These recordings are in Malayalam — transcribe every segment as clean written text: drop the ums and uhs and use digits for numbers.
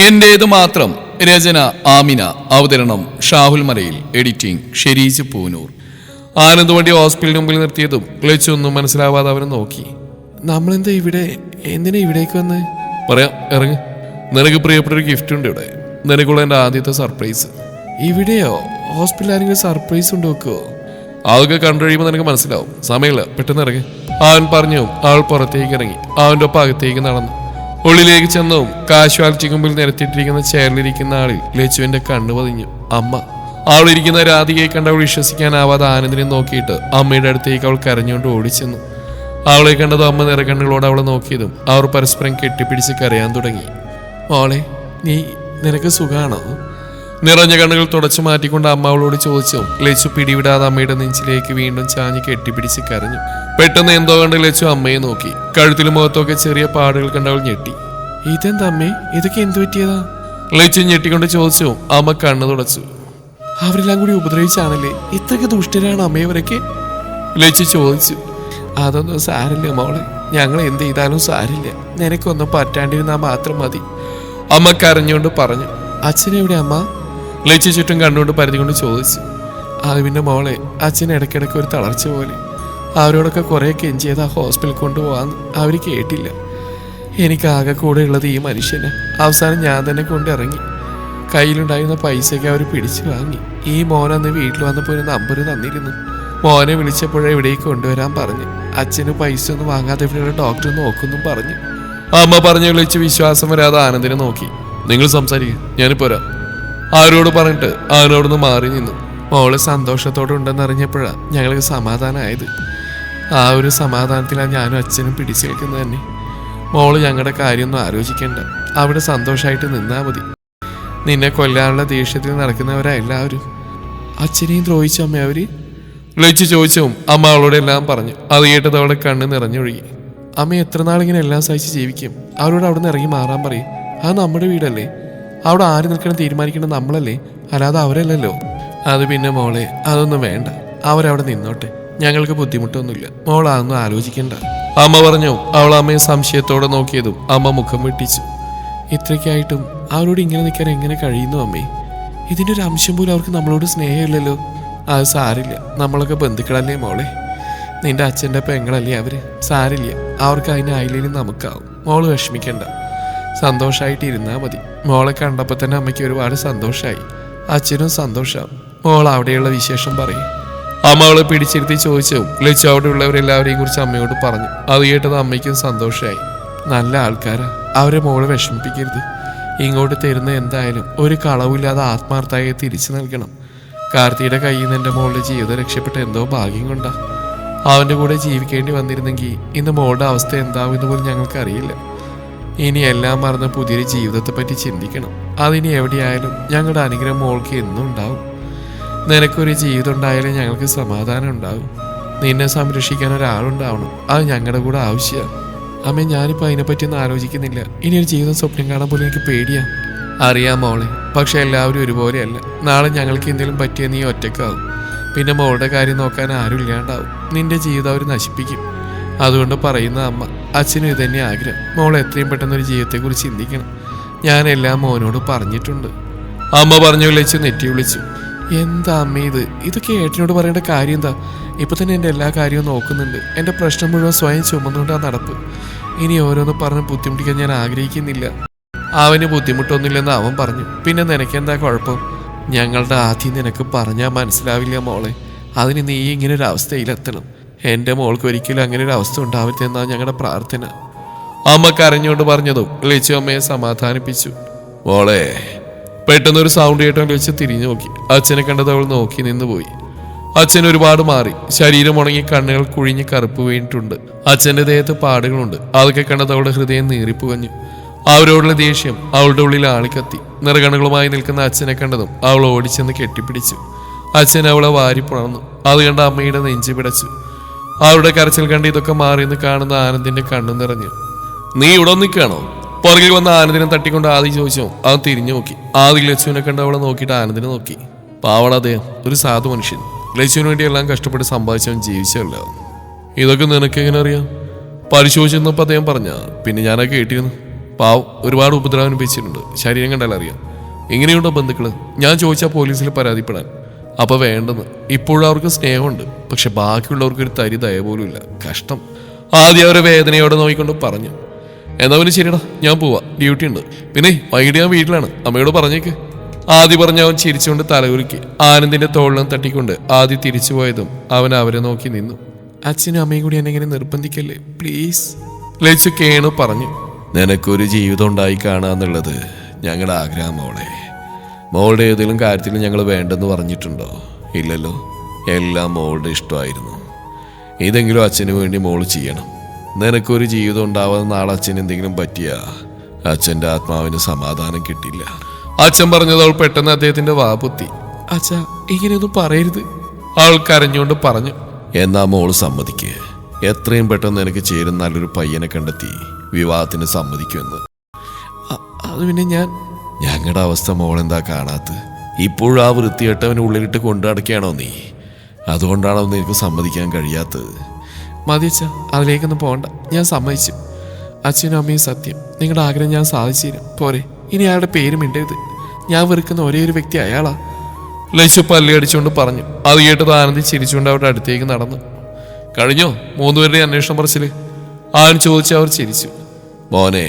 എന്റേത് മാത്രം. രചന ആമിന. അവതരണം ഷാഹുൽ മലയിൽ. എഡിറ്റിംഗ് ഷെരീജ് പൂനൂർ. ആനന്ദ് വണ്ടി ഹോസ്പിറ്റലിന് മുമ്പിൽ നിർത്തിയതും ഒന്നും മനസ്സിലാവാതെ അവനെ നോക്കി. നമ്മളെന്താ ഇവിടെ? എന്തിനാ ഇവിടേക്ക് വന്ന്? പറയാം, ഇറങ്ങ്. നിനക്ക് പ്രിയപ്പെട്ട ഒരു ഗിഫ്റ്റ് ഉണ്ട് ഇവിടെ. നിനക്കുള്ള എൻ്റെ ആദ്യത്തെ സർപ്രൈസ്. ഇവിടെയോ? ഹോസ്പിറ്റലിൽ ആരെങ്കിലും സർപ്രൈസ് ഉണ്ട് വെക്കുവോ? അതൊക്കെ കണ്ടു കഴിയുമ്പോൾ നിനക്ക് മനസ്സിലാവും. സമയമില്ല, പെട്ടെന്ന് ഇറങ്ങി. അവൻ പറഞ്ഞു. അവൾ പുറത്തേക്ക് ഇറങ്ങി. അവൻ്റെ ഒപ്പം അകത്തേക്ക് നടന്നു. ഉള്ളിലേക്ക് ചെന്നവും കാഷ്വാലിറ്റിക്ക് മുമ്പിൽ നിരത്തിയിട്ടിരിക്കുന്ന ചെയറിലിരിക്കുന്ന ആളിൽ ലച്ചുവിന്റെ കണ്ണു പതിഞ്ഞു. അമ്മ. അവളിരിക്കുന്ന രാധികയെ കണ്ട് അവൾ വിശ്വസിക്കാനാവാതെ ആനന്ദിനെ നോക്കിയിട്ട് അമ്മയുടെ അടുത്തേക്ക് അവൾ കരഞ്ഞുകൊണ്ട് ഓടിച്ചെന്നു. അവളെ കണ്ടതും അമ്മ നിറകണ്ണുകളോട് അവളെ നോക്കിയതും അവർ പരസ്പരം കെട്ടിപ്പിടിച്ച് കരയാൻ തുടങ്ങി. മോളെ, നിനക്ക് സുഖാണോ? നിറഞ്ഞ കണ്ണുകൾ തുടച്ചു മാറ്റിക്കൊണ്ട് അമ്മ അവളോട് ചോദിച്ചു. ലച്ചു പിടിവിടാതെ അമ്മയുടെ നെഞ്ചിലേക്ക് വീണ്ടും ചാഞ്ഞ് കെട്ടിപ്പിടിച്ച് കരഞ്ഞു. പെട്ടെന്ന് എന്തോ കണ്ട് ലച്ചു അമ്മയെ നോക്കി. കഴുത്തിലും മുഖത്തൊക്കെ ചെറിയ പാടുകൾ കണ്ടവൾ ഞെട്ടി. ഇതെന്താ അമ്മേ, ഇതൊക്കെ എന്ത് പറ്റിയതാ? ലച്ചു ഞെട്ടിക്കൊണ്ട് ചോദിച്ചു. അമ്മ കണ്ണു തുടച്ചു. അവരെല്ലാം കൂടി ഉപദ്രവിച്ചാണല്ലേ? ഇത്രയ്ക്ക് ദുഷ്ടരാണ് അമ്മയവരൊക്കെ? ലച്ചു ചോദിച്ചു. അതൊന്നും സാരില്ല മോളെ, ഞങ്ങൾ എന്ത് ചെയ്താലും സാരില്ല. നിനക്കൊന്നും പറ്റാണ്ടിരുന്നാൽ മാത്രം മതി, അമ്മ കരഞ്ഞുകൊണ്ട് പറഞ്ഞു. അച്ഛനെവിടെ അമ്മ? ലച്ചു ചുറ്റും കണ്ടുകൊണ്ട് പരതിക്കൊണ്ട് ചോദിച്ചു. അത് പിന്നെ മോളെ, അച്ഛൻ ഇടയ്ക്കിടയ്ക്ക് ഒരു തളർച്ച പോലെ. അവരോടൊക്കെ കുറേ കെഞ്ചിയത് ആ ഹോസ്പിറ്റലിൽ കൊണ്ടുപോകാൻ അവർ കേട്ടില്ല. എനിക്കാകെ കൂടെ ഉള്ളത് ഈ മനുഷ്യന്. അവസാനം ഞാൻ തന്നെ കൊണ്ടിറങ്ങി. കയ്യിലുണ്ടായിരുന്ന പൈസയ്ക്ക് അവർ പിടിച്ചു വാങ്ങി. ഈ മോനന്ന് വീട്ടിൽ വന്നപ്പോൾ ഒരു നമ്പർ തന്നിരുന്നു. മോനെ വിളിച്ചപ്പോഴേ ഇവിടേക്ക് കൊണ്ടുവരാൻ പറഞ്ഞു. അച്ഛന് പൈസ ഒന്നും വാങ്ങാതെ ഇവിടെയുള്ള ഡോക്ടർ നോക്കുന്നും പറഞ്ഞു. അമ്മ പറഞ്ഞു. വിളിച്ച് വിശ്വാസം വരാതെ ആനന്ദിനെ നോക്കി. നിങ്ങൾ സംസാരിക്കുക, ഞാനിപ്പോ വരാം, ആരോട് പറഞ്ഞിട്ട് അവനോടൊന്ന് മാറി നിന്നു. മോള് സന്തോഷത്തോടെ ഉണ്ടെന്നറിഞ്ഞപ്പോഴാണ് ഞങ്ങൾക്ക് സമാധാനമായത്. ആ ഒരു സമാധാനത്തിലാണ് ഞാനും അച്ഛനും പിടിച്ചു നിൽക്കുന്നത് തന്നെ. മോള് ഞങ്ങളുടെ കാര്യമൊന്നും ആലോചിക്കേണ്ട, അവിടെ സന്തോഷമായിട്ട് നിന്നാൽ മതി. നിന്നെ കൊല്ലാനുള്ള ദേഷ്യത്തിൽ നടക്കുന്നവരാ എല്ലാവരും. അച്ഛനെയും ദ്രോഹിച്ചു അമ്മ അവര്? ലച്ചു ചോദിച്ചും അമ്മ അവളോട് എല്ലാം പറഞ്ഞു. അത് കേട്ടത് അവളുടെ കണ്ണ് നിറഞ്ഞൊഴുകി. അമ്മ എത്ര നാളിങ്ങനെ എല്ലാം സഹിച്ച് ജീവിക്കും? അവരോട് അവിടെ നിന്ന് ഇറങ്ങി മാറാൻ പറയും. അത് നമ്മുടെ വീടല്ലേ, അവിടെ ആര് നിൽക്കണം തീരുമാനിക്കണം നമ്മളല്ലേ, അല്ലാതെ അവരല്ലല്ലോ. അത് പിന്നെ മോളെ, അതൊന്നും വേണ്ട, അവരവിടെ നിന്നോട്ടെ, ഞങ്ങൾക്ക് ബുദ്ധിമുട്ടൊന്നുമില്ല, മോൾ അതൊന്നും ആലോചിക്കണ്ട, അമ്മ പറഞ്ഞു. അവൾ അമ്മയെ സംശയത്തോടെ നോക്കിയതും അമ്മ മുഖം വെട്ടിച്ചു. ഇത്രയ്ക്കായിട്ടും അവരോട് ഇങ്ങനെ നിൽക്കാൻ എങ്ങനെ കഴിയുന്നു അമ്മേ? ഇതിൻ്റെ ഒരു അംശം പോലും അവർക്ക് നമ്മളോട് സ്നേഹമില്ലല്ലോ. അത് സാരില്ല, നമ്മളൊക്കെ ബന്ധുക്കളല്ലേ മോളെ. നിന്റെ അച്ഛൻ്റെ പെങ്ങളല്ലേ അവര്, സാരില്ല, അവർക്ക് അതിനായില്ലേലും നമുക്കാവും. മോള് വിഷമിക്കണ്ട, സന്തോഷമായിട്ട് ഇരുന്നാൽ മതി. മോളെ കണ്ടപ്പോൾ തന്നെ അമ്മയ്ക്ക് ഒരുപാട് സന്തോഷമായി, അച്ഛനും സന്തോഷമാവും. മോൾ അവിടെയുള്ള വിശേഷം പറയും. അമ്മ അവളെ പിടിച്ചിരുത്തി ചോദിച്ചു. ലച്ചു അവിടെ ഉള്ളവരെല്ലാവരെയും കുറിച്ച് അമ്മയോട് പറഞ്ഞു. അത് കേട്ടത് അമ്മയ്ക്കും സന്തോഷമായി. നല്ല ആൾക്കാരാ, അവരെ മോളെ വിഷമിപ്പിക്കരുത്. ഇങ്ങോട്ട് തരുന്ന എന്തായാലും ഒരു കളവില്ലാതെ ആത്മാർത്ഥമായി തിരിച്ചു നൽകണം. കാർത്തിയുടെ കയ്യിൽ നിന്ന് എൻ്റെ മോളുടെ ജീവിതം രക്ഷപ്പെട്ട എന്തോ ഭാഗ്യം കൊണ്ടാ. അവൻ്റെ കൂടെ ജീവിക്കേണ്ടി വന്നിരുന്നെങ്കിൽ ഇന്ന് മോളുടെ അവസ്ഥ എന്താവുമെന്ന് പോലും ഞങ്ങൾക്കറിയില്ല. ഇനി എല്ലാം മറന്ന് പുതിയൊരു ജീവിതത്തെ പറ്റി ചിന്തിക്കണം. അതിനി എവിടെയായാലും ഞങ്ങളുടെ അനുഗ്രഹം മോൾക്ക് എന്നും ഉണ്ടാവും. നിനക്കൊരു ജീവിതം ഉണ്ടായാലും ഞങ്ങൾക്ക് സമാധാനം ഉണ്ടാവും. നിന്നെ സംരക്ഷിക്കാൻ ഒരാളുണ്ടാവണം, അത് ഞങ്ങളുടെ കൂടെ ആവശ്യമാണ്. അമ്മ, ഞാനിപ്പോൾ അതിനെപ്പറ്റിയൊന്നും ആലോചിക്കുന്നില്ല. ഇനി ഒരു ജീവിതം സ്വപ്നം കാണാൻ പോലും എനിക്ക് പേടിയാ. അറിയാം മോളെ, പക്ഷെ എല്ലാവരും ഒരുപോലെയല്ല. നാളെ ഞങ്ങൾക്ക് എന്തെങ്കിലും പറ്റിയ നീ ഒറ്റക്കാവും. പിന്നെ മോളുടെ കാര്യം നോക്കാൻ ആരും ഇല്ലാണ്ടാവും. നിന്റെ ജീവിതം അവർ നശിപ്പിക്കും. അതുകൊണ്ട് പറയുന്ന അമ്മ, അച്ഛനും ഇതന്നെ ആഗ്രഹം. മോൾ എത്രയും പെട്ടെന്നൊരു ജീവിതത്തെക്കുറിച്ച് ചിന്തിക്കണം. ഞാൻ എല്ലാം മോനോട് പറഞ്ഞിട്ടുണ്ട്, അമ്മ പറഞ്ഞു. ലച്ചു നെറ്റി വിളിച്ചു. എന്താ അമ്മ ഇത്? ഇതൊക്കെ ഏട്ടനോട് പറയേണ്ട കാര്യം എന്താ? ഇപ്പൊ തന്നെ എൻ്റെ എല്ലാ കാര്യവും നോക്കുന്നുണ്ട്. എൻ്റെ പ്രശ്നം മുഴുവൻ സ്വയം ചുമന്നുകൊണ്ടാണ് നടപ്പ്. ഇനി ഓരോന്ന് പറഞ്ഞ് ബുദ്ധിമുട്ടിക്കാൻ ഞാൻ ആഗ്രഹിക്കുന്നില്ല. അവന് ബുദ്ധിമുട്ടൊന്നുമില്ലെന്ന് അവൻ പറഞ്ഞു. പിന്നെ നിനക്കെന്താ കുഴപ്പം? ഞങ്ങളുടെ ആദ്യം നിനക്ക് പറഞ്ഞാൽ മനസ്സിലാവില്ല മോളെ. അതിന് നീ ഇങ്ങനെ ഒരു അവസ്ഥയിലെത്തണം. എൻ്റെ മോൾക്ക് ഒരിക്കലും അങ്ങനെ ഒരു അവസ്ഥ ഉണ്ടാവരുതെന്നാണ് ഞങ്ങളുടെ പ്രാർത്ഥന, അമ്മ കരഞ്ഞുകൊണ്ട് പറഞ്ഞതും ലച്ചു അമ്മയെ സമാധാനിപ്പിച്ചു. മോളെ, പെട്ടെന്നൊരു സൗണ്ട് കേട്ടോ ലച്ചു തിരിഞ്ഞു നോക്കി. അച്ഛനെ കണ്ടത് അവൾ നോക്കി നിന്നുപോയി. അച്ഛൻ ഒരുപാട് മാറി. ശരീരം ഉണങ്ങി, കണ്ണുകൾ കുഴിഞ്ഞ് കറുപ്പ് വീണിട്ടുണ്ട്. അച്ഛൻ്റെ ദേഹത്ത് പാടുകളുണ്ട്. അതൊക്കെ കണ്ടത് അവളുടെ ഹൃദയം നീറിപ്പുകഞ്ഞു. അവരോടുള്ള ദേഷ്യം അവളുടെ ഉള്ളിൽ ആളിക്കത്തി. നിറകണ്ണുകളുമായി നിൽക്കുന്ന അച്ഛനെ കണ്ടതും അവൾ ഓടിച്ചെന്ന് കെട്ടിപ്പിടിച്ചു. അച്ഛൻ അവളെ വാരിപ്പുണർന്നു. അത് കണ്ട അമ്മയുടെ നെഞ്ചു പിടച്ചു. അവരുടെ കരച്ചിൽ കണ്ട് ഇതൊക്കെ മാറിയെന്ന് കാണുന്ന ആനന്ദിന്റെ കണ്ണു നിറഞ്ഞു. നീ ഇവിടെ നിൽക്കുകയാണോ? പുറകിൽ വന്ന ആനന്ദിനെ തട്ടിക്കൊണ്ട് ആദി ചോദിച്ചോ. അവൻ തിരിഞ്ഞു നോക്കി. ആദി ലച്ചുവിനെ കണ്ട് അവളെ നോക്കിയിട്ട് ആനന്ദിനെ നോക്കി. പാവട അദ്ദേഹം ഒരു സാധു മനുഷ്യൻ. ലച്ചുവിന് വേണ്ടി എല്ലാം കഷ്ടപ്പെട്ട് സമ്പാദിച്ചവൻ ജീവിച്ചല്ല. ഇതൊക്കെ നിനക്ക് എങ്ങനെ അറിയാം? പരിശോധിച്ചെന്നപ്പോൾ അദ്ദേഹം പറഞ്ഞ പിന്നെ ഞാനൊക്കെ കേട്ടിരുന്നു. പാവം ഒരുപാട് ഉപദ്രവം അനുഭവിച്ചിട്ടുണ്ട്. ശരീരം കണ്ടാൽ അറിയാം. ഇങ്ങനെയുണ്ടോ ബന്ധുക്കള്? ഞാൻ ചോദിച്ചാൽ പോലീസിൽ പരാതിപ്പെടാൻ. അപ്പൊ വേണ്ടെന്ന്. ഇപ്പോഴും അവർക്ക് സ്നേഹമുണ്ട്, പക്ഷെ ബാക്കിയുള്ളവർക്ക് ഒരു തരി ദയ പോലും ഇല്ല. കഷ്ടം. ആദ്യം അവരെ വേദനയോടെ നോക്കിക്കൊണ്ട് പറഞ്ഞു. എന്നാ പിന്നെ ശരിയടാ, ഞാൻ പോവാ, ഡ്യൂട്ടി ഉണ്ട്. പിന്നെ വൈകിട്ട് ഞാൻ വീട്ടിലാണ്, അമ്മയോട് പറഞ്ഞേക്ക്. ആദ്യം പറഞ്ഞ അവൻ ചിരിച്ചുകൊണ്ട് തലകുലുക്കി. ആനന്ദിന്റെ തോളിലും തട്ടിക്കൊണ്ട് ആദ്യം തിരിച്ചു പോയതും അവൻ അവരെ നോക്കി നിന്നു. അച്ഛനും അമ്മയും കൂടി എന്നെ ഇങ്ങനെ നിർബന്ധിക്കല്ലേ പ്ലീസ്, ലച്ചു കേണു പറഞ്ഞു. നിനക്കൊരു ജീവിതം ഉണ്ടായി കാണാന്നുള്ളത് ഞങ്ങളുടെ ആഗ്രഹം മോളെ. മോളുടെ ഏതെങ്കിലും കാര്യത്തിൽ ഞങ്ങൾ വേണ്ടെന്ന് പറഞ്ഞിട്ടുണ്ടോ? ഇല്ലല്ലോ. എല്ലാം മോളുടെ ഇഷ്ടമായിരുന്നു. ഇതെങ്കിലും അച്ഛന് വേണ്ടി മോള് ചെയ്യണം. നിനക്കൊരു ജീവിതം ഉണ്ടാവാതെ നാളെ അച്ഛന് എന്തെങ്കിലും പറ്റിയ അച്ഛൻ്റെ ആത്മാവിന് സമാധാനം കിട്ടില്ല. അച്ഛൻ പറഞ്ഞത് അവൾ പെട്ടെന്ന് അദ്ദേഹത്തിന്റെ വാപുത്തി. അച്ഛാ, ഇങ്ങനെയൊന്നും പറയരുത്, അവൾ കരഞ്ഞുകൊണ്ട് പറഞ്ഞു. എന്നാ മോള് സമ്മതിക്ക്. എത്രയും പെട്ടെന്ന് എനിക്ക് ചേരുന്ന നല്ലൊരു പയ്യനെ കണ്ടെത്തി വിവാഹത്തിന് സമ്മതിക്കുമെന്ന്. അത് പിന്നെ ഞങ്ങളുടെ അവസ്ഥ മോളെന്താ കാണാത്ത? ഇപ്പോഴും ആ വൃത്തികെട്ടവന് ഉള്ളിലിട്ട് കൊണ്ടടക്കുകയാണോ നീ? അതുകൊണ്ടാണോ നിനക്ക് സമ്മതിക്കാൻ കഴിയാത്തത്? മതിയച്ച, അതിലേക്കൊന്നും പോകണ്ട, ഞാൻ സമ്മതിച്ചു. അച്ഛനും അമ്മയും സത്യം, നിങ്ങളുടെ ആഗ്രഹം ഞാൻ സാധിച്ചു തരും. പോരെ, ഇനി അയാളുടെ പേരും ഇണ്ടരുത്. ഞാൻ വെറുക്കുന്ന ഒരേ ഒരു വ്യക്തി അയാളാ. ലച്ചു പല്ലി അടിച്ചുകൊണ്ട് പറഞ്ഞു. അത് കേട്ടത് ആനന്ദി ചിരിച്ചുകൊണ്ട് അവരുടെ അടുത്തേക്ക് നടന്നു. കഴിഞ്ഞോ 3 പേരുടെ അന്വേഷണം പറച്ചില്? ആരും ചോദിച്ചു. അവർ ചിരിച്ചു. മോനെ,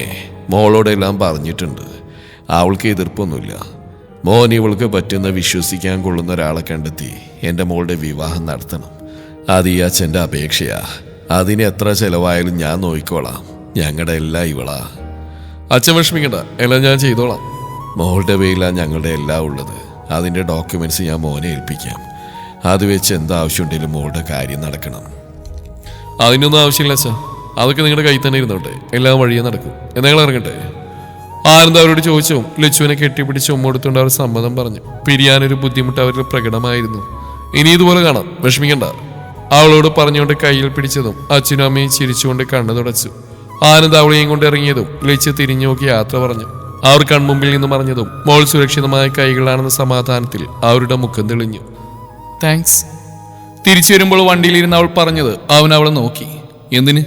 മോളോടെല്ലാം പറഞ്ഞിട്ടുണ്ട്. അവൾക്ക് എതിർപ്പൊന്നുമില്ല. മോൻ ഇവൾക്ക് പറ്റുന്ന വിശ്വസിക്കാൻ കൊള്ളുന്ന ഒരാളെ കണ്ടെത്തി എൻ്റെ മോളുടെ വിവാഹം നടത്തണം. അത് ഈ അച്ഛൻ്റെ അപേക്ഷയാ. അതിന് എത്ര ചെലവായാലും ഞാൻ നോക്കിക്കോളാം. ഞങ്ങളുടെ എല്ലാം ഇവളാ. അച്ഛൻ വിഷമിക്കണ്ട, എല്ലാം ഞാൻ ചെയ്തോളാം. മോളുടെ പേരിലാണ് ഞങ്ങളുടെ എല്ലാം ഉള്ളത്. അതിൻ്റെ ഡോക്യുമെന്റ്സ് ഞാൻ മോനെ ഏൽപ്പിക്കാം. അത് വെച്ച് എന്താവശ്യമുണ്ടെങ്കിലും മോളുടെ കാര്യം നടക്കണം. അതിനൊന്നും ആവശ്യമില്ല അച്ഛാ, അതൊക്കെ നിങ്ങളുടെ കയ്യിൽ തന്നെ ഇരുന്നോട്ടെ. എല്ലാം വഴിയേ നടക്കും. എന്തെങ്കിലും ഇറങ്ങട്ടെ? ആനന്ദ് അവരോട് ചോദിച്ചു. ലച്ചുവിനെ കെട്ടിപ്പിടിച്ച് ഉമ്മൊടുത്തുകൊണ്ട് അവർ സമ്മതം പറഞ്ഞു. പിരിയാനൊരു ബുദ്ധിമുട്ട് അവരിൽ പ്രകടമായിരുന്നു. ഇനി ഇതുപോലെ കാണാം, വിഷമിക്കണ്ട, അവളോട് പറഞ്ഞുകൊണ്ട് കയ്യിൽ പിടിച്ചതും അച്ഛനും അമ്മയും ചിരിച്ചുകൊണ്ട് കണ്ണു തുടച്ചു. ആനന്ദ് അവളെയും കൊണ്ട് ഇറങ്ങിയതും ലച്ചു തിരിഞ്ഞു നോക്കി യാത്ര പറഞ്ഞു. അവർ കൺമുമ്പിൽ നിന്ന് മറഞ്ഞതും മോൾ സുരക്ഷിതമായ കൈകളാണെന്ന സമാധാനത്തിൽ അവരുടെ മുഖം തെളിഞ്ഞു. താങ്ക്സ്. തിരിച്ചു വരുമ്പോൾ വണ്ടിയിലിരുന്ന് അവൾ പറഞ്ഞത് അവൻ അവളെ നോക്കി. എന്തിന്?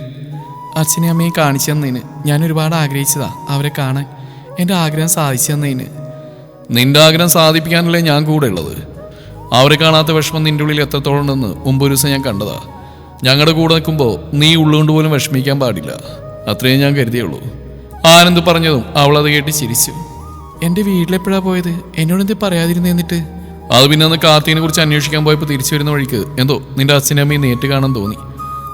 അച്ഛനെ അമ്മയെ കാണിച്ചു തന്നതിന്. ഞാൻ ഒരുപാട് ആഗ്രഹിച്ചതാ അവരെ കാണാൻ. എൻ്റെ ആഗ്രഹം സാധിച്ചു തന്നതിന്. നിന്റെ ആഗ്രഹം സാധിപ്പിക്കാനല്ലേ ഞാൻ കൂടെ ഉള്ളത്. അവരെ കാണാത്ത വിഷമം നിന്റെ ഉള്ളിൽ എത്രത്തോളം ഉണ്ടെന്ന് മുമ്പൊരു ദിവസം ഞാൻ കണ്ടതാ. ഞങ്ങളുടെ കൂടെ നിൽക്കുമ്പോൾ നീ ഉള്ളുകൊണ്ട് പോലും വിഷമിക്കാൻ പാടില്ല, അത്രയും ഞാൻ കരുതിയുള്ളൂ. ആനന്ദ് പറഞ്ഞതും അവൾ അത് കേട്ട് ചിരിച്ചു. എൻ്റെ വീട്ടിലെപ്പോഴാ പോയത്? എന്നോടെന്ത് പറയാതിരുന്നു? എന്നിട്ട് അത് പിന്നെ അന്ന് കാർത്തികിനെ കുറിച്ച് അന്വേഷിക്കാൻ പോയപ്പോൾ തിരിച്ചു വരുന്ന വഴിക്ക് എന്തോ നിന്റെ അച്ഛനും അമ്മയും നേരിട്ട് കാണാൻ തോന്നി.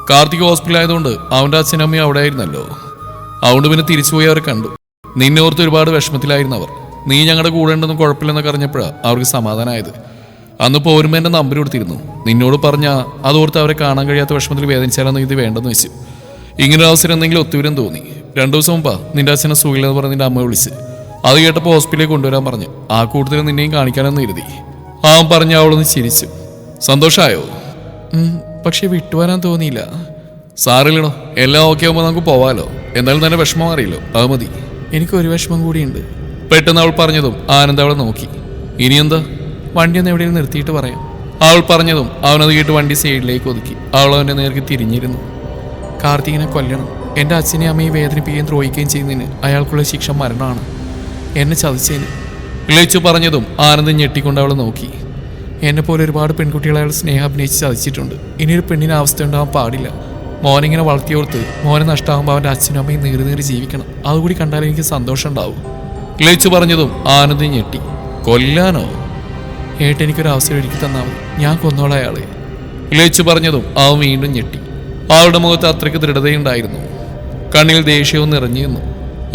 കാർത്തിക് ഹോസ്പിറ്റൽ ആയതുകൊണ്ട് അവൻ്റെ അച്ഛനും അമ്മയും അവിടെ ആയിരുന്നല്ലോ. അതുകൊണ്ട് പിന്നെ തിരിച്ചുപോയി അവരെ കണ്ടു. നിന്നെ ഓർത്ത് ഒരുപാട് വിഷമത്തിലായിരുന്നു അവർ. നീ ഞങ്ങളുടെ കൂടെ ഉണ്ടെന്നും കുഴപ്പമില്ലെന്നൊക്കെ അറിഞ്ഞപ്പോഴാണ് അവർക്ക് സമാധാനമായത്. അന്ന് പോരുമ്പോൾ എൻ്റെ നമ്പർ കൊടുത്തിരുന്നു. നിന്നോട് പറഞ്ഞാൽ അതോർത്ത് അവരെ കാണാൻ കഴിയാത്ത വിഷമത്തിൽ വേദനിച്ചാലെന്ന് ഇത് വേണ്ടെന്ന് വെച്ചു. ഇങ്ങനൊരു അവസരം എന്തെങ്കിലും ഒത്തുവരും തോന്നി. 2 ദിവസം മുമ്പാ നിന്റെ അച്ഛനെ സുഖമില്ലെന്ന് പറഞ്ഞ് നിന്റെ അമ്മ വിളിച്ച്. അത് കേട്ടപ്പോൾ ഹോസ്പിറ്റലിൽ കൊണ്ടുവരാൻ പറഞ്ഞു. ആ കൂട്ടത്തിൽ നിന്നെയും കാണിക്കാനെന്ന് കരുതി. അവൻ പറഞ്ഞ അവളൊന്ന് ചിരിച്ചു. സന്തോഷമായോ? പക്ഷെ വിട്ടുവരാൻ തോന്നിയില്ല. സാറില്ലണോ, എല്ലാം ഓക്കെ ആകുമ്പോൾ നമുക്ക് പോവാലോ. എന്നാലും തന്നെ വിഷമം അറിയില്ലോ, അത് മതി. എനിക്കൊരു വിഷമം കൂടിയുണ്ട്. പെട്ടെന്ന് അവൾ പറഞ്ഞതും ആനന്ദ് അവളെ നോക്കി. ഇനിയെന്താ? വണ്ടി ഒന്ന് എവിടെയും നിർത്തിയിട്ട് പറയാം. അവൾ പറഞ്ഞതും അവനത് കേട്ട് വണ്ടി സൈഡിലേക്ക് ഒതുക്കി. അവൾ അവൻ്റെ നേർക്ക് തിരിഞ്ഞിരുന്നു. കാർത്തികിനെ കൊല്ലണം. എൻ്റെ അച്ഛനെയും അമ്മയെ വേദനിപ്പിക്കുകയും ദ്രോഹിക്കുകയും ചെയ്യുന്നതിന് അയാൾക്കുള്ള ശിക്ഷ മരണമാണ്. എന്നെ ചതിച്ചതിന്. ലച്ചു പറഞ്ഞതും ആനന്ദ് ഞെട്ടിക്കൊണ്ട് അവളെ നോക്കി. എന്നെപ്പോലെ ഒരുപാട് പെൺകുട്ടികളെ അയാൾ സ്നേഹം അഭിനയിച്ച് ചതിച്ചിട്ടുണ്ട്. ഇനിയൊരു പെണ്ണിന് അവസ്ഥ ഉണ്ടാവാൻ പാടില്ല. മോനിങ്ങനെ വളർത്തിയോർത്ത് മോനെ നഷ്ടമാകുമ്പോൾ അവൻ്റെ അച്ഛനും അമ്മയും നീറി ജീവിക്കണം. അതുകൂടി കണ്ടാൽ എനിക്ക് സന്തോഷം ഉണ്ടാവും. ലച്ചു പറഞ്ഞതും ആനന്ദ് ഞെട്ടി. കൊല്ലാനോ? എനിക്കൊരു അവസരം ഒരുക്കി തന്നാൽ മതി, ഞാൻ കൊന്നോളാം അയാളെ. ലച്ചു പറഞ്ഞതും അവൻ വീണ്ടും ഞെട്ടി. അവളുടെ മുഖത്ത് അത്രയ്ക്ക് ദൃഢതയുണ്ടായിരുന്നു. കണ്ണിൽ ദേഷ്യവും നിറഞ്ഞു നിന്നു.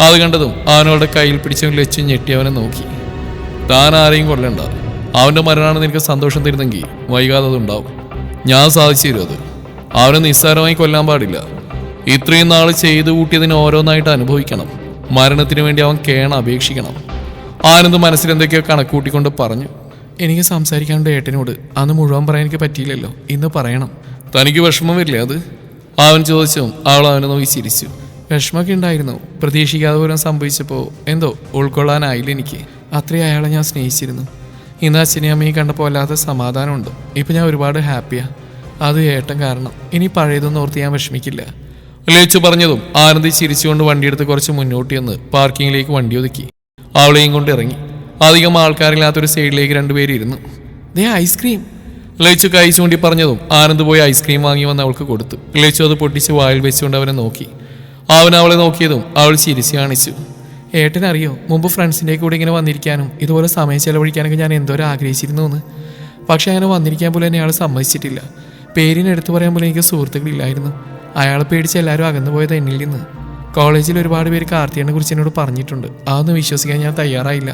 അത് കണ്ടതും അവനവളുടെ കയ്യിൽ പിടിച്ചവൻ ലച്ചു ഞെട്ടി അവനെ നോക്കി. താൻ ആരെയും കൊല്ലണ്ട. അവൻ്റെ മരണമാണ് നിനക്ക് സന്തോഷം തരുന്നെങ്കിൽ വൈകാതെ അതുണ്ടാവും. ഞാൻ സാധിച്ചു തരും അത്. അവനെ നിസ്സാരമായി കൊല്ലാൻ പാടില്ല. ഇത്രയും നാൾ ചെയ്തു കൂട്ടിയതിന് ഓരോന്നായിട്ട് അനുഭവിക്കണം. മരണത്തിന് വേണ്ടി അവൻ അപേക്ഷിക്കണം. ആനന്ദ് മനസ്സിൽ എന്തൊക്കെയോ കണക്കൂട്ടിക്കൊണ്ട് പറഞ്ഞു. എനിക്ക് സംസാരിക്കാനുണ്ട് ഏട്ടനോട്. അന്ന് മുഴുവൻ പറയാൻ എനിക്ക് പറ്റിയില്ലല്ലോ, ഇന്ന് പറയണം. തനിക്ക് വിഷമം വരില്ലേ അത്? അവൻ ചോദിച്ചും അവൾ അവനെ നോക്കി ചിരിച്ചു. വിഷമമൊക്കെ ഉണ്ടായിരുന്നു. പ്രതീക്ഷിക്കാതെ പോലും സംഭവിച്ചപ്പോൾ എന്തോ ഉൾക്കൊള്ളാനായില്ല എനിക്ക്. അത്രയും അയാളെ ഞാൻ സ്നേഹിച്ചിരുന്നു. ഇന്ന് അച്ഛനെയും അമ്മയും കണ്ടപ്പോൾ അല്ലാത്ത സമാധാനമുണ്ട്. ഇപ്പം ഞാൻ ഒരുപാട് ഹാപ്പിയാണ്. അത് ഏട്ടൻ കാരണം. ഇനി പഴയതൊന്നും ഓർത്ത് ഞാൻ വിഷമിക്കില്ല. ലച്ചു പറഞ്ഞതും ആനന്ദി ചിരിച്ചുകൊണ്ട് വണ്ടിയെടുത്ത് കുറച്ച് മുന്നോട്ട് എന്ന് പാർക്കിങ്ങിലേക്ക് വണ്ടി ഒതുക്കി. അവളെയും കൊണ്ട് ഇറങ്ങി. അധികം ആൾക്കാരില്ലാത്തൊരു സൈഡിലേക്ക് രണ്ടുപേരും ഇരുന്നു. ദേ ഐസ്ക്രീം. ലച്ചു കൈ ചൂണ്ടി പറഞ്ഞതും ആനന്ദ് പോയി ഐസ്ക്രീം വാങ്ങി വന്ന് അവൾക്ക് കൊടുത്തു. ലച്ചു അത് പൊട്ടിച്ച് വായിൽ വെച്ചുകൊണ്ട് അവനെ നോക്കി. അവൻ അവളെ നോക്കിയതും അവൾ ചിരിച്ച് കാണിച്ചു. ഏട്ടനറിയോ, മുമ്പ് ഫ്രണ്ട്സിൻ്റെ കൂടെ ഇങ്ങനെ വന്നിരിക്കാനും ഇതുപോലെ സമയം ചെലവഴിക്കാനൊക്കെ ഞാൻ എന്തോരം ആഗ്രഹിച്ചിരുന്നു എന്ന്. പക്ഷെ അങ്ങനെ വന്നിരിക്കാൻ പോലും എന്നെ അയാൾ സമ്മതിച്ചിട്ടില്ല. പേരിന് എടുത്തു പറയാൻ പോലും എനിക്ക് സുഹൃത്തുക്കളില്ലായിരുന്നു. അയാളെ പേടിച്ച് എല്ലാവരും അകന്നു പോയത് എന്നിൽ നിന്ന്. കോളേജിൽ ഒരുപാട് പേര് കാർത്തികനെ കുറിച്ച് എന്നോട് പറഞ്ഞിട്ടുണ്ട്. അതൊന്നും വിശ്വസിക്കാൻ ഞാൻ തയ്യാറായില്ല.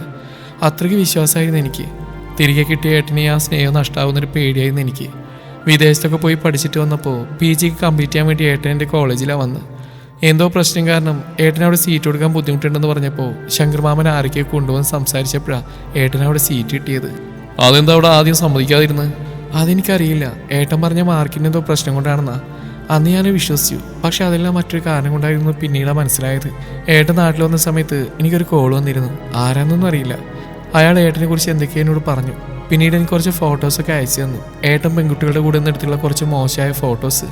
അത്രയ്ക്ക് വിശ്വാസമായിരുന്നു എനിക്ക്. തിരികെ കിട്ടിയ ഏട്ടനെ ആ സ്നേഹം നഷ്ടാവുന്നൊരു പേടിയായിരുന്നു എനിക്ക്. വിദേശത്തൊക്കെ പോയി പഠിച്ചിട്ട് വന്നപ്പോൾ PG കംപ്ലീറ്റ് ചെയ്യാൻ വേണ്ടി ഏട്ടൻ എൻ്റെ കോളേജിലാണ് വന്ന്. എന്തോ പ്രശ്നം കാരണം ഏട്ടനവിടെ സീറ്റ് കൊടുക്കാൻ ബുദ്ധിമുട്ടുണ്ടെന്ന് പറഞ്ഞപ്പോൾ ശങ്കർ മാമൻ ആരൊക്കെ കൊണ്ടുവന്ന് സംസാരിച്ചപ്പോഴാണ് ഏട്ടനവിടെ സീറ്റ് കിട്ടിയത്. അതെന്താ അവിടെ ആദ്യം സമ്മതിക്കാതിരുന്നത്? അതെനിക്കറിയില്ല. ഏട്ടൻ പറഞ്ഞ മാർക്കിൻ്റെ എന്തോ പ്രശ്നം കൊണ്ടാണെന്നാ. അന്ന് ഞാൻ വിശ്വസിച്ചു. പക്ഷെ അതെല്ലാം മറ്റൊരു കാരണം കൊണ്ടായിരുന്നു പിന്നീട് മനസ്സിലായത്. ഏട്ടൻ നാട്ടിൽ വന്ന സമയത്ത് എനിക്കൊരു കോൾ വന്നിരുന്നു. ആരാന്നൊന്നും അറിയില്ല. അയാൾ ഏട്ടനെ കുറിച്ച് എന്തൊക്കെയോ എന്നോട് പറഞ്ഞു. പിന്നീട് എനിക്ക് കുറച്ച് ഫോട്ടോസൊക്കെ അയച്ചു തന്നു. ഏട്ടൻ പെൺകുട്ടികളുടെ കൂടെ നിന്നെടുത്തുള്ള കുറച്ച് മോശമായ ഫോട്ടോസ്.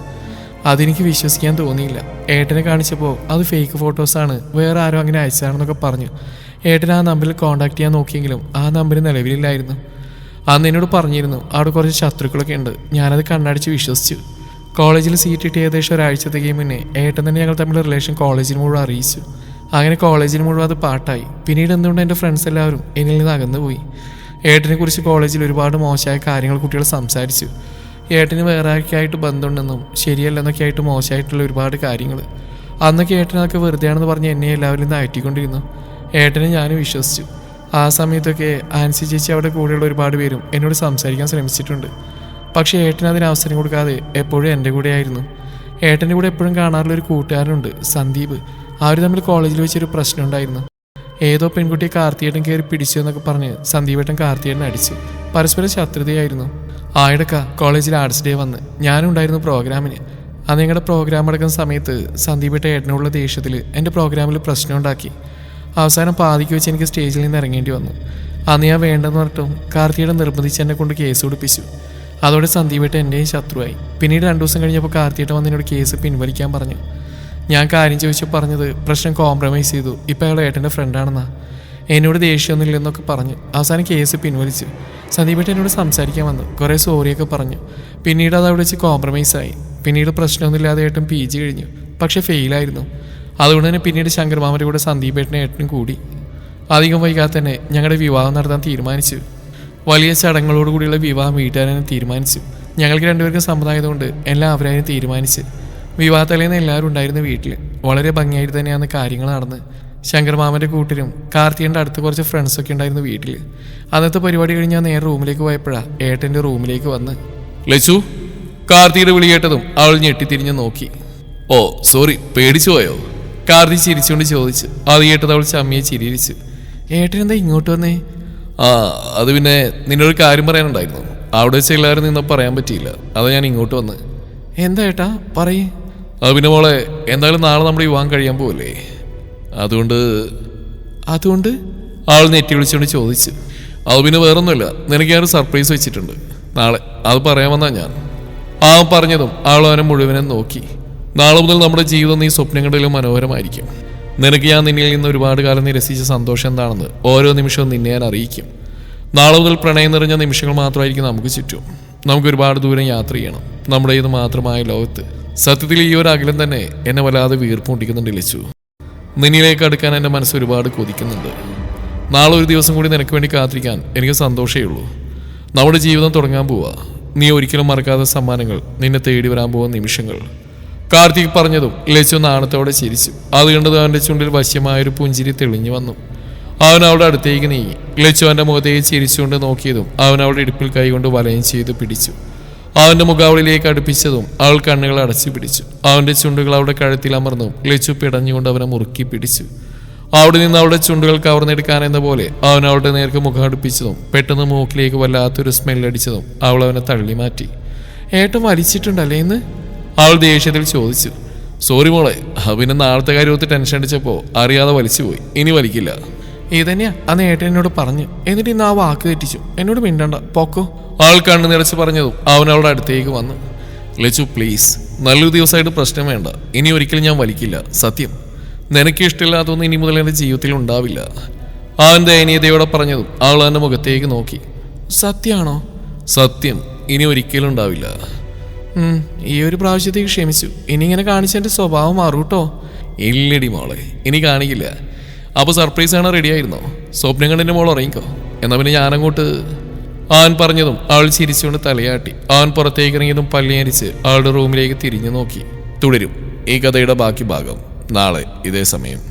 അതെനിക്ക് വിശ്വസിക്കാൻ തോന്നിയില്ല. ഏട്ടനെ കാണിച്ചപ്പോൾ അത് ഫേക്ക് ഫോട്ടോസാണ്, വേറെ ആരും അങ്ങനെ അയച്ചതാണെന്നൊക്കെ പറഞ്ഞു. ഏട്ടൻ ആ നമ്പറിൽ കോൺടാക്ട് ചെയ്യാൻ നോക്കിയെങ്കിലും ആ നമ്പർ നിലവിലില്ലായിരുന്നു. അന്ന് എന്നോട് പറഞ്ഞിരുന്നു അവിടെ കുറച്ച് ശത്രുക്കളൊക്കെ ഉണ്ട്. ഞാനത് കണ്ണടിച്ച് വിശ്വസിച്ചു. കോളേജിൽ സീറ്റ് കിട്ടിയ ഏകദേശം ഒരാഴ്ചത്തേക്ക് മുന്നേ ഏട്ടൻ തന്നെ ഞങ്ങൾ തമ്മിലുള്ള റിലേഷൻ കോളേജിന് മുഴുവൻ അറിയിച്ചു. അങ്ങനെ കോളേജിന് മുഴുവൻ അത് പാട്ടായി. പിന്നീട് എന്തുകൊണ്ട് എൻ്റെ ഫ്രണ്ട്സ് എല്ലാവരും എന്നിൽ നിന്ന് അകന്നുപോയി. ഏട്ടനെ കുറിച്ച് കോളേജിൽ ഒരുപാട് മോശമായ കാര്യങ്ങൾ കുട്ടികൾ സംസാരിച്ചു. ഏട്ടന് വേറെ ആർക്കായിട്ട് ബന്ധമുണ്ടെന്നും ശരിയല്ലെന്നൊക്കെ ആയിട്ട് മോശമായിട്ടുള്ള ഒരുപാട് കാര്യങ്ങൾ. അന്നൊക്കെ ഏട്ടനതൊക്കെ വെറുതെയാണെന്ന് പറഞ്ഞ് എന്നെ എല്ലാവരും നിന്ന് അയറ്റിക്കൊണ്ടിരുന്നു. ഏട്ടനെ ഞാനും വിശ്വസിച്ചു. ആ സമയത്തൊക്കെ ആൻസി ചേച്ചി അവിടെ കൂടെയുള്ള ഒരുപാട് പേരും എന്നോട് സംസാരിക്കാൻ ശ്രമിച്ചിട്ടുണ്ട്. പക്ഷേ ഏട്ടൻ അതിന് അവസരം കൊടുക്കാതെ എപ്പോഴും എൻ്റെ കൂടെ ആയിരുന്നു. ഏട്ടൻ്റെ കൂടെ എപ്പോഴും കാണാറുള്ള ഒരു കൂട്ടുകാരനുണ്ട്, സന്ദീപ്. അവർ തമ്മിൽ കോളേജിൽ വെച്ചൊരു പ്രശ്നം ഉണ്ടായിരുന്നു. ഏതോ പെൺകുട്ടിയെ കാർത്തിയേട്ടൻ കയറി പിടിച്ചു എന്നൊക്കെ പറഞ്ഞ് സന്ദീപേട്ടൻ കാർത്തിയേട്ടനെ അടിച്ചു. പരസ്പരം ശത്രുതയായിരുന്നു. ആയിടക്ക കോളേജിൽ ആർട്സ് ഡേ വന്ന് ഞാനും ഉണ്ടായിരുന്നു പ്രോഗ്രാമിന്. അന്ന് ഞങ്ങളുടെ പ്രോഗ്രാം നടക്കുന്ന സമയത്ത് സന്ദീപേട്ട ഏട്ടനുള്ള ദേഷ്യത്തിൽ എൻ്റെ പ്രോഗ്രാമിൽ പ്രശ്നം ഉണ്ടാക്കി. അവസാനം പാതിക്ക് വെച്ച് എനിക്ക് സ്റ്റേജിൽ നിന്ന് ഇറങ്ങേണ്ടി വന്നു. അന്ന് ഞാൻ വേണ്ടെന്ന് പറഞ്ഞിട്ടും കാർത്തിയേട്ടൻ നിർബന്ധിച്ച് എന്നെ കൊണ്ട് കേസ് കൊടുപ്പിച്ചു. അതോടെ സന്ദീപേട്ട എൻ്റെയും ശത്രുവായി. പിന്നീട് 2 ദിവസം കഴിഞ്ഞപ്പോൾ കാർത്തിയേട്ടൻ വന്ന് എന്നോട് കേസ് പിൻവലിക്കാൻ പറഞ്ഞു. ഞാൻ കാര്യം ചോദിച്ചു പറഞ്ഞത് പ്രശ്നം കോംപ്രമൈസ് ചെയ്തു, ഇപ്പം അയാൾ ഏട്ടൻ്റെ ഫ്രണ്ടാണെന്നാ. എന്നോട് ദേഷ്യമൊന്നുമില്ലെന്നൊക്കെ പറഞ്ഞു. അവസാനം കേസ് പിൻവലിച്ചു. സന്ദീപേട്ടൻ എന്നോട് സംസാരിക്കാൻ വന്നു. കുറേ സോറിയൊക്കെ പറഞ്ഞു. പിന്നീട് അത് അവിടെ വെച്ച് കോംപ്രമൈസായി. പിന്നീട് പ്രശ്നമൊന്നുമില്ലാതെ ഏട്ടൻ PG കഴിഞ്ഞു. പക്ഷേ ഫെയിലായിരുന്നു. അതുകൊണ്ട് തന്നെ പിന്നീട് ശങ്കർ മാമൻ്റെ കൂടെ സന്ദീപേട്ടനും ഏട്ടനും കൂടി. അധികം വൈകാതെ തന്നെ ഞങ്ങളുടെ വിവാഹം നടത്താൻ തീരുമാനിച്ചു. വലിയ ചടങ്ങുകളോടുകൂടിയുള്ള വിവാഹം വീട്ടുകാരനെ തീരുമാനിച്ചു. ഞങ്ങൾക്ക് രണ്ടുപേർക്കും സമ്മതമായതുകൊണ്ട് എല്ലാം അവരായിരുന്നു തീരുമാനിച്ച്. വിവാഹത്തലേന്ന് എല്ലാവരും ഉണ്ടായിരുന്നു വീട്ടിൽ. വളരെ ഭംഗിയായിട്ട് തന്നെയാണ് കാര്യങ്ങൾ നടന്ന്. ശങ്കർ മാമൻ്റെ കൂട്ടരും കാർത്തികൻ്റെ അടുത്ത് കുറച്ച് ഫ്രണ്ട്സൊക്കെ ഉണ്ടായിരുന്നു വീട്ടിൽ. അന്നത്തെ പരിപാടി കഴിഞ്ഞ് ഞാൻ നേരെ റൂമിലേക്ക് പോയപ്പോഴാണ് ഏട്ടൻ്റെ റൂമിലേക്ക് വന്ന്. ലച്ചു, കാർത്തിയുടെ വിളി കേട്ടതും അവൾ ഞെട്ടിത്തിരിഞ്ഞ് നോക്കി. ഓ സോറി, പേടിച്ചു പോയോ? കാർത്തി ചിരിച്ചുകൊണ്ട് ചോദിച്ചു. അത് കേട്ടത് അവൾ ചമ്മിയെ ചിരിച്ചു. ഏട്ടനെന്താ ഇങ്ങോട്ട് വന്നേ? അത് പിന്നെ നിന്നൊരു കാര്യം പറയാനുണ്ടായിരുന്നു. അവിടെ വെച്ച് എല്ലാവരും നിന്നോ പറയാൻ പറ്റിയില്ല. അതാ ഞാൻ ഇങ്ങോട്ട് വന്ന്. എന്താ ഏട്ടാ പറയേ? അത് പിന്നെ മോളെ, എന്തായാലും നാളെ നമ്മുടെ വിവാഹം കഴിയാൻ പോവല്ലേ, അതുകൊണ്ട് ആൾ നെറ്റി വിളിച്ചുകൊണ്ട് ചോദിച്ചു. അത് പിന്നെ വേറൊന്നുമില്ല, നിനക്ക് ഞാനൊരു സർപ്രൈസ് വെച്ചിട്ടുണ്ട് നാളെ, അത് പറയാൻ വന്നാ ഞാൻ. അവൻ പറഞ്ഞതും ആൾ അവനെ മുഴുവനും നോക്കി. നാളെ മുതൽ നമ്മുടെ ജീവിതം നീ സ്വപ്നങ്ങളിലും മനോഹരമായിരിക്കും. നിനക്ക് ഞാൻ നിന്നിൽ നിന്ന് ഒരുപാട് കാലം നിരസിച്ച സന്തോഷം എന്താണെന്ന് ഓരോ നിമിഷവും നിന്നെ ഞാൻ അറിയിക്കും. നാളെ മുതൽ പ്രണയം നിറഞ്ഞ നിമിഷങ്ങൾ മാത്രമായിരിക്കും നമുക്ക് ചുറ്റും. നമുക്ക് ഒരുപാട് ദൂരം യാത്ര ചെയ്യണം നമ്മുടെ ഇത് മാത്രമായ ലോകത്ത്. സത്യത്തിൽ ഈ ഒരു അകലം തന്നെ എന്നെ വല്ലാതെ വീർപ്പുണ്ടിക്കുന്നുണ്ട് ലച്ചു. നിന്നിലേക്ക് അടുക്കാൻ എൻ്റെ മനസ്സ് ഒരുപാട് കൊതിക്കുന്നുണ്ട്. നാളെ ഒരു ദിവസം കൂടി നിനക്ക് വേണ്ടി കാത്തിരിക്കാൻ എനിക്ക് സന്തോഷമേ ഉള്ളൂ. നമ്മുടെ ജീവിതം തുടങ്ങാൻ പോവാ. നീ ഒരിക്കലും മറക്കാത്ത സമ്മാനങ്ങൾ നിന്നെ തേടി വരാൻ പോകുന്ന നിമിഷങ്ങൾ. കാർത്തിക് പറഞ്ഞതും ലച്ചു നാണത്തോടെ ചിരിച്ചു. അത് കണ്ടത് അവൻ്റെ ചുണ്ടിൽ വശ്യമായൊരു പുഞ്ചിരി തെളിഞ്ഞു വന്നു. അവൻ അവളുടെ അടുത്തേക്ക് നീങ്ങി. ലച്ചു അവൻ്റെ മുഖത്തേക്ക് ചിരിച്ചുകൊണ്ട് നോക്കിയതും അവൻ അവളുടെ ഇടുപ്പിൽ കൈകൊണ്ട് വലയം ചെയ്ത് പിടിച്ചു. അവൻ്റെ മുഖാവളിലേക്ക് അടുപ്പിച്ചതും അവൾ കണ്ണുകൾ അടച്ചു പിടിച്ചു. അവൻ്റെ ചുണ്ടുകൾ അവളുടെ കഴുത്തിൽ അമർന്നും ലച്ചു പിടഞ്ഞുകൊണ്ട് അവനെ മുറുക്കി പിടിച്ചു. അവിടെ നിന്ന് അവളുടെ ചുണ്ടുകൾ കവർന്നെടുക്കാൻ എന്ന പോലെ അവൻ അവളുടെ നേർക്ക് മുഖം അടുപ്പിച്ചതും പെട്ടെന്ന് മൂക്കിലേക്ക് വല്ലാത്തൊരു സ്മെല്ലടിച്ചതും അവൾ അവനെ തള്ളി മാറ്റി. ഏട്ടൻ വലിച്ചിട്ടുണ്ടല്ലേ ഇന്ന്? അവൾ ദേഷ്യത്തിൽ ചോദിച്ചു. സോറി മോളെ, പിന്നെ നാളത്തെ കാര്യത്തിൽ ടെൻഷൻ അടിച്ചപ്പോൾ അറിയാതെ വലിച്ചു പോയി. ഇനി വലിക്കില്ല. ഇതന്നെയാ അന്ന് ഏട്ടൻ എന്നോട് പറഞ്ഞു. എന്നിട്ട് ഇന്ന് ആ വാക്ക് തെറ്റിച്ചു. എന്നോട് മിണ്ടണ്ട, പൊക്കോ. അവൾ കണ്ണു നിറച്ച് പറഞ്ഞതും അവൻ അവളുടെ അടുത്തേക്ക് വന്നു. ലച്ചു പ്ലീസ്, നല്ലൊരു ദിവസമായിട്ട് പ്രശ്നം വേണ്ട. ഇനി ഒരിക്കലും ഞാൻ വലിക്കില്ല, സത്യം. നിനക്ക് ഇഷ്ടമില്ലാതൊന്നും ഇനി മുതൽ എൻ്റെ ജീവിതത്തിൽ ഉണ്ടാവില്ല. അവൻ ദയനീയതയോടെ പറഞ്ഞതും അവൾ അവൻ്റെ മുഖത്തേക്ക് നോക്കി. സത്യമാണോ? സത്യം, ഇനി ഒരിക്കലും ഉണ്ടാവില്ല. ഈ ഒരു പ്രാവശ്യത്തേക്ക് ക്ഷമിച്ചു. ഇനി ഇങ്ങനെ കാണിച്ചെൻ്റെ സ്വഭാവം മാറൂട്ടോ. ഇല്ലടി മോളെ, ഇനി കാണിക്കില്ല. അപ്പോൾ സർപ്രൈസ് ആണ് റെഡി ആയിരുന്നോ? സ്വപ്നം കണ്ടെൻ്റെ മോൾ ഉറങ്ങിക്കോ. എന്നാൽ പിന്നെ ഞാനങ്ങോട്ട്. അവൻ പറഞ്ഞതും അവൾ ചിരിച്ചുകൊണ്ട് തലയാട്ടി. അവൻ പുറത്തേക്ക് ഇറങ്ങിയതും പല്ലിയരിച്ച് അവളുടെ റൂമിലേക്ക് തിരിഞ്ഞു നോക്കി. തുടരും ഈ കഥയുടെ ബാക്കി ഭാഗം നാളെ ഇതേ സമയം.